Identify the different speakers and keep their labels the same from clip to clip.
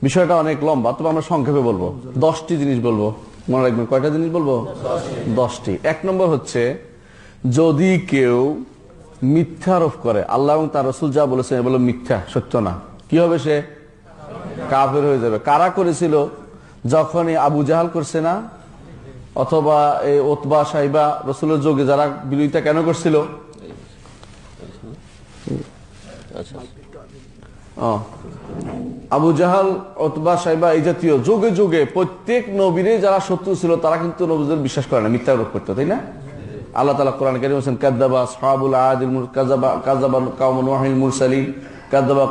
Speaker 1: বিষয়টা অনেক লম্বা, তবে আমরা সংক্ষেপে বলবো। 10টি জিনিস বলবো, মনে রাখবেন। কয়টা জিনিস বলবো? 10টি। 1 নম্বর হচ্ছে, যদি কেউ মিথ্যা আরোপ করে, আল্লাহ এবং তার রাসূল যা বলেছেন এগুলো মিথ্যা, সত্য না, কি হবে? সে কাফের হয়ে যাবে। কারা করেছিল? যখনই আবু জাহাল করছে না, অথবা এই উতবা সাইবা রাসূলের যুগে যারা বিরোধিতা কেন করছিল? আবু জাহাল, উতবা সাইবা এই জাতীয় যুগে যুগে প্রত্যেক নবীরে যারা শত্রু ছিল তারা কিন্তু নবীদের বিশ্বাস করে না, মিথ্যা আরোপ করতো, তাই না? আল্লাহ তাআলা কোরআনে কারীমে বলেছেন, কাযাবা আসহাবুল আদিল কাযাবা কওম নূহিল মুরসালিন কাযাবা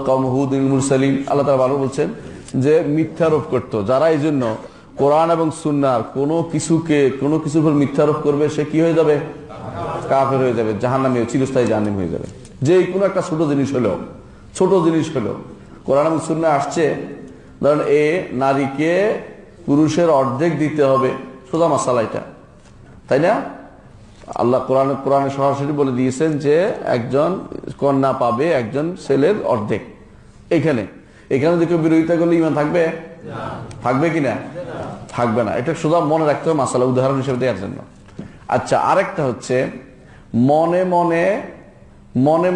Speaker 1: কওম হুদিল মুরসালিন। আল্লাহ তাআলা ভালো বলছেন যে মিথ্যা আরোপ করতো যারা। এই জন্য কোরআন এবং সুন্নাহর কোনো কিছুর উপর মিথ্যা আরোপ করবে সে কি হয়ে যাবে? কাফের হয়ে যাবে, জাহান্নামী, চিরস্থায়ী জাহান্নামী হয়ে যাবে। যে কোনো একটা ছোট জিনিস হলো কোরআন এবং সুন্নাহ আসছে, ধরেন নারীকে পুরুষের অর্ধেক দিতে হবে, সোজা মাসালা এটা, তাই না? আল্লাহ কোরআনে সরাসরি বলে দিয়েছেন যে একজন কন্যা পাবে একজন ছেলের অর্ধেক। এখানে যদি বিরোধিতা করলে ঈমান থাকবে? থাকবে কিনা? থাকবে না। এটা সোজা মনে রাখতে হবে, মাসালা উদাহরণ হিসেবে দেওয়ার জন্য। আচ্ছা, আরেকটা হচ্ছে মনে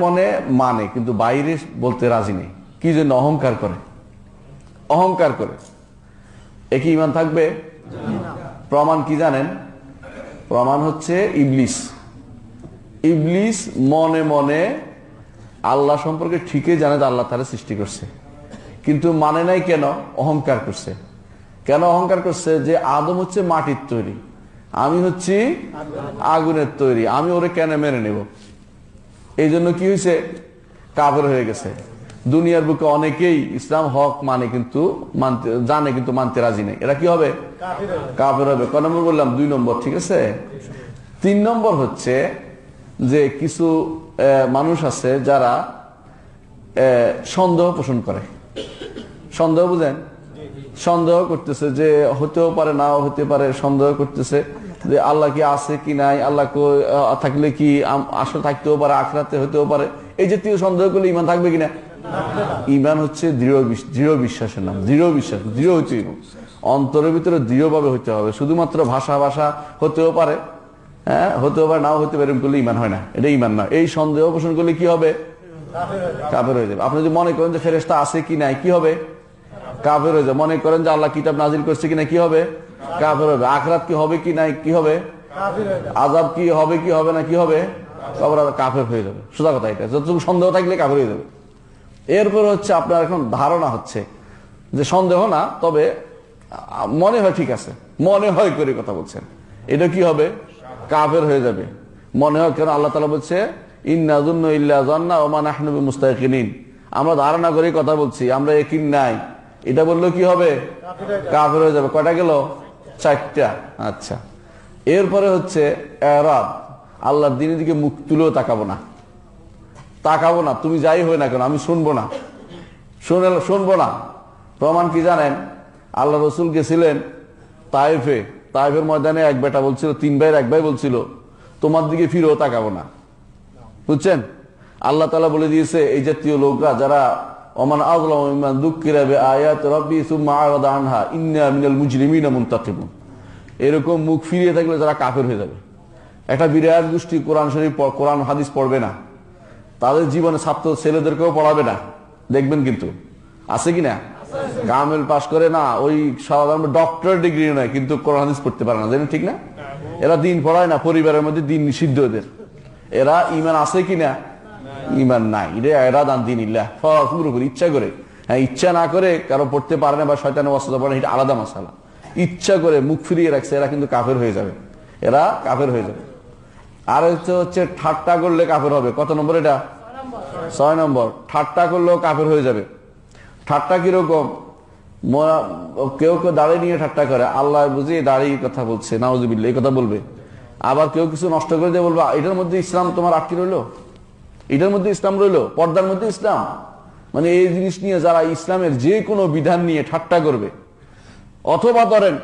Speaker 1: মনে মানে কিন্তু বাইরে বলতে রাজি নেই। কি জন্য? অহংকার করে। এ কি ঈমান থাকবে? প্রমাণ কি জানেন? প্রমাণ হচ্ছে ইবলিস মনে মনে আল্লাহ সম্পর্কে ঠিকই জানে যে আল্লাহ তারা সৃষ্টি করছে, কিন্তু মানে নাই। কেন? অহংকার করছে। কেন অহংকার করছে? যে আদম হচ্ছে মাটির তৈরি, আমি হচ্ছি আগুনের তৈরি, আমি ওরে কেন মেনে নেব? এই জন্য কি হয়েছে? কাফের হয়ে গেছে। দুনিয়ার বুকে অনেকেই ইসলাম হক মানে কিন্তু জানে, কিন্তু মানতে রাজি নেই। এরা কি হবে? কাফের হবে। কয় নম্বর বললাম? 2 নম্বর, ঠিক আছে। 3 নম্বর হচ্ছে যে কিছু মানুষ আছে যারা সন্দেহ পোষণ করে। সন্দেহ বুঝেন? সন্দেহ করতেছে যে হতেও পারে, নাও হতে পারে। সন্দেহ করতেছে যে আল্লাহ কি আছে কি নাই, আল্লাহ থাকলে কি আসলে থাকতেও পারে, আখিরাতে হতেও পারে। এই জাতীয় সন্দেহ করলে ঈমান থাকবে কিনা? ঈমান হচ্ছে দৃঢ় বিশ্বাসের নাম। দৃঢ় হইতে হবে, অন্তরের ভিতরে দৃঢ়ভাবে হইতে হবে। শুধুমাত্র ভাষা হতেও পারে, হতেও পারে, নাও হতে পারে, করলে ঈমান হয় না, এটা ঈমান না। এই সন্দেহ পোষণ করলে কি হবে? কাফের হয়ে যাবে। আপনি যদি মনে করেন যে ফেরেশতা আছে কি নাই, কি হবে? কাফের হয়ে যাবে। মনে করেন যে আল্লাহ কিতাব নাজিল করছে কিনা, কি হবে? কাফের হবে। আখিরাত কি হবে কি নাই, কি হবে? আযাব কি হবে কি হবে না, কি হবে? কাফের হয়ে যাবে। সোজা কথা এটা। যতটুকু সন্দেহ থাকলে কাফের হয়ে যাবে। এরপর হচ্ছে আপনার এখন ধারণা হচ্ছে যে সন্দেহ না, তবে মনে হয় ঠিক আছে, মনে হয় করে কথা বলছেন, এটা কি হবে? কাফের হয়ে যাবে। মনে হয় কেন? আল্লাহ তাআলা বলছে, ইন্না যুন্নু ইল্লা যান্না ওয়া মা নাহনু বিমুস্তায়কিনিন। আমরা ধারণা করে কথা বলছি, আমরা ইয়াকিন নাই। এটা বললেও কি হবে? কাফের হয়ে যাবে। কয়টা গেল? 4টা। আচ্ছা, এরপরে হচ্ছে এরাদ। আল্লাহর দ্বীনের দিকে মুখ তুলেও তাকাবো না। তুমি যাই হয় না কেন, আমি শুনবো না। প্রমাণ কি জানেন? আল্লাহ রসুল গেছিলেন তাইফের ময়দানে, এক বেটা বলছিল, 3 ভাইয়ের এক ভাই বলছিল, তোমার দিকে ফিরেও তাকাবো না। বুঝছেন? আল্লাহ তাআলা বলে দিয়েছে এই জাতীয় লোকরা যারা ওমান আযলামু মিম্মান যুক্কিরা বিআয়াতি রাব্বি সুম্মা আরাদা আনহা ইন্না মিনাল মুজরিমিনা মুনতাকিমুন। এরকম মুখ ফিরিয়ে থাকলে যারা কাফের হয়ে যাবে। একটা বিরাট গোষ্ঠী কোরআন হাদিস পড়বে না, তাদের জীবনে ছাত্র ছেলেদেরকেও পড়াবে না, দেখবেন। কিন্তু আছে কিনা? কামেল পাস করে না, ওই সাধারণ ডক্টর ডিগ্রি নয়, কিন্তু কোরআন হাদিস পড়তে পারে না, জানেন? ঠিক না? এরা দিন পড়ায় না, পরিবারের মধ্যে দিন নিষিদ্ধ এদের। এরা ঈমান আছে কিনা? ঈমান নাই। এরা দান দিন ইল্লাহ পুরোপুরি ইচ্ছা করে। হ্যাঁ, ইচ্ছা না করে কারো পড়তে পারে না বা শয়তানের ওয়াসওয়াসা পড়ে, এটা আলাদা মাসালা। ইচ্ছা করে মুখ ফিরিয়ে রাখছে, এরা কিন্তু কাফের হয়ে যাবে। আর হচ্ছে ঠাট্টা করলে কাফের হবে। কত নম্বর এটা? 6 নম্বর। ঠাট্টা করলেও কাফের হয়ে যাবে। ঠাট্টা কিরকম? কেউ দাড়ি নিয়ে ঠাট্টা করে, আল্লাহ বুঝি দাড়ি কথা বলছে, নাউজুবিল্লাহ, এই কথা বলবে। আবার কেউ কিছু নষ্ট করে দিয়ে বলবা, এটার মধ্যে ইসলাম তোমার আটকে রইলো, এটার মধ্যে ইসলাম রইলো, পর্দার মধ্যে ইসলাম। মানে এই জিনিস নিয়ে যারা ইসলামের যে কোনো বিধান নিয়ে ঠাট্টা করবে। অথবা ধরেন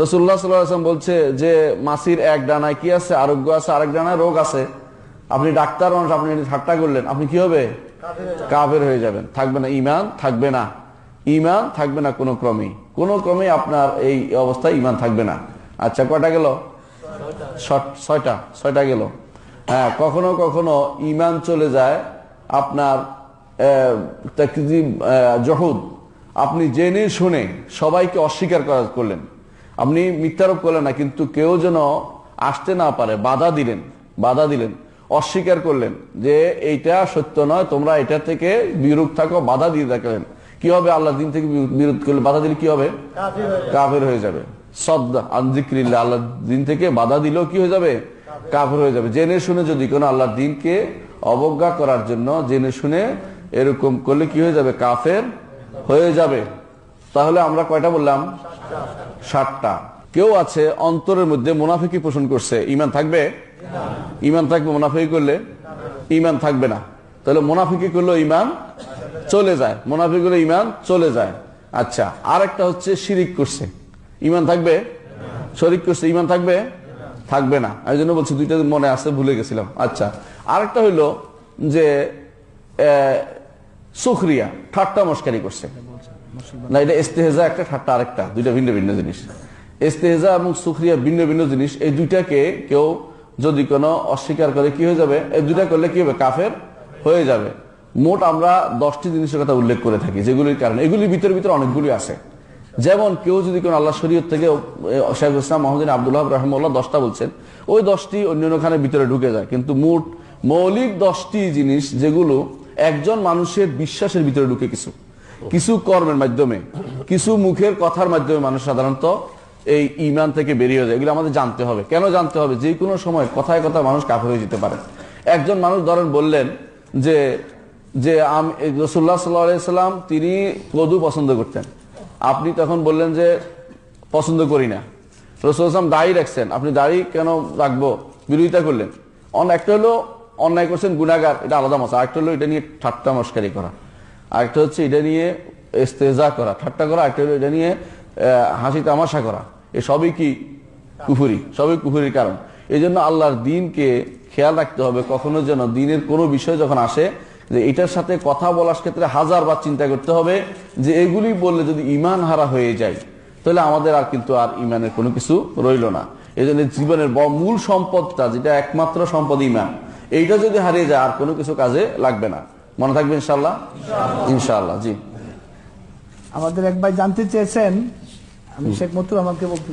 Speaker 1: রাসূলুল্লাহ সাল্লাল্লাহু আলাইহি ওয়াসাল্লাম বলছে যে মাছির এক ডানায় কি আছে? আরোগ্য আছে, আরেক ডানায় রোগ আছে। আপনি ডাক্তার মানুষ, আপনি ঠাট্টা করলেন, আপনি কি হবে? কাফের হয়ে যাবেন। থাকবে না, ঈমান থাকবে না। ইমান থাকবে না কোনো ক্রমেই আপনার এই অবস্থায় ইমান থাকবে না। আচ্ছা, কয়টা গেল? ছয়টা গেল। হ্যাঁ, কখনো কখনো ইমান চলে যায় আপনার তাকযীব, জহুদ। আপনি জেনে শুনে সবাইকে অস্বীকার করলেন, আপনি মিথ্যারোপ করলেন না, কিন্তু কেউ যেন আসতে না পারে বাধা দিলেন, অস্বীকার করলেন যে এইটা সত্য নয়, তোমরা এটা থেকে বিরূপ থাকো, বাধা দিয়ে রাখলেন। কি হবে? আল্লাহর দিন থেকে বিরোধ করলে, বাধা দিলে কি হবে? কাফের হয়ে যাবে। সদ্দা আন যিকরিল্লাহ, আল্লাহর দিন থেকে বাধা দিলেও কি হয়ে যাবে? কাফের হয়ে যাবে। জেনে শুনে যদি কোনো আল্লাহর দিনকে অবজ্ঞা করার জন্য জেনে শুনে এরকম করলে কি হয়ে যাবে? কাফের হয়ে যাবে। তাহলে আমরা কয়টা বললাম? 7টা। কেউ আছে অন্তরের মধ্যে মুনাফিকি পোষণ করছে, ইমান থাকবে? ইমান থাকবে। মুনাফিকি করলে ইমান থাকবে না। তাহলে মুনাফিকি করলে ইমান চলে যায়, মুনাফিকি করলে ইমান চলে যায়। আচ্ছা, আরেকটা হচ্ছে শিরিক করছে, ইমান থাকবে? শরিক করছে, ইমান থাকবে? থাকবে না। আমি জন্য বলছি, দুইটা মনে আছে, ভুলে গেছিলাম। আচ্ছা, আরেকটা হইলো যে সুখরিয়া, ঠাট্টা মস্কারি করছে। না, এটা ইস্তেহজা একটা, ঠাট্টা আরেকটা, দুইটা ভিন্ন ভিন্ন জিনিস। ইস্তেহজা এবং সুখরিয়া ভিন্ন ভিন্ন জিনিস। এই দুইটাকে কেউ যদি কোনো অস্বীকার করে কি হয়ে যাবে? এই দুইটা করলে কি হবে? কাফের হয়ে যাবে। মোট আমরা 10টি জিনিসের কথা উল্লেখ করে থাকি, যেগুলির কারণে এগুলির ভিতরে অনেকগুলি আছে। যেমন কেউ যদি কোন আল্লাহ শরীয়ত থেকে, শাইখুল ইসলাম মোহাম্মদ আব্দুল্লাহ রাহিমাহুল্লাহ 10টা বলছেন, ওই 10টি অন্যান্যখানে ভিতরে ঢুকে যায়। কিন্তু মোট মৌলিক 10টি জিনিস যেগুলো একজন মানুষের বিশ্বাসের ভিতরে ঢুকে, কিছু কর্মের মাধ্যমে, কিছু মুখের কথার মাধ্যমে মানুষ সাধারণত এই ঈমান থেকে বেরিয়ে যায়। এগুলো আমাদের জানতে হবে। কেন জানতে হবে? যে কোনো সময় কথায় কথায় মানুষ কাফের হয়ে যেতে পারে। একজন মানুষ ধরেন বললেন যে রাসূলুল্লাহ সাল্লাল্লাহু আলাইহি সাল্লাম তিনি কদু পছন্দ করতেন, আপনি তখন বললেন যে পছন্দ করি না। রাসূলুল্লাহ দাড়ি রাখছেন, আপনি দাড়ি কেন রাখবো বিরোধিতা করলেন। একটা হলো অন্যায় করছেন, গুনাহগার, এটা আলাদা মশা। আরেকটা হলো এটা নিয়ে ঠাট্টা মস্কারি করা, আরেকটা হচ্ছে এটা নিয়ে ইস্তেহজা করা, ঠাট্টা করা, আরেকটা হলো এটা নিয়ে হাসি তামাশা করা। এ সবই কি? কুফরি, সবই কুফরির কারণ। এই জন্য আল্লাহর দিনকে খেয়াল রাখতে হবে। কখনো যেন দিনের কোনো বিষয় যখন আসে, যে এটার সাথে কথা বলার ক্ষেত্রে 1000 বার চিন্তা করতে হবে যে এগুলি বললে যদি ঈমান হারা হয়ে যায়, তাহলে আমাদের আর কিন্তু আর ঈমানের কোনো কিছু রইল না। এই জন্য জীবনের মূল সম্পদটা, যেটা একমাত্র সম্পদ ঈমান, এইটা যদি হারিয়ে যায় আর কোনো কিছু কাজে লাগবে না। মনে থাকবে ইনশাআল্লাহ? ইনশাআল্লাহ। জি,
Speaker 2: আমাদের এক ভাই জানতে চেয়েছেন, আমি শেখ মতুর আমাকে বলতে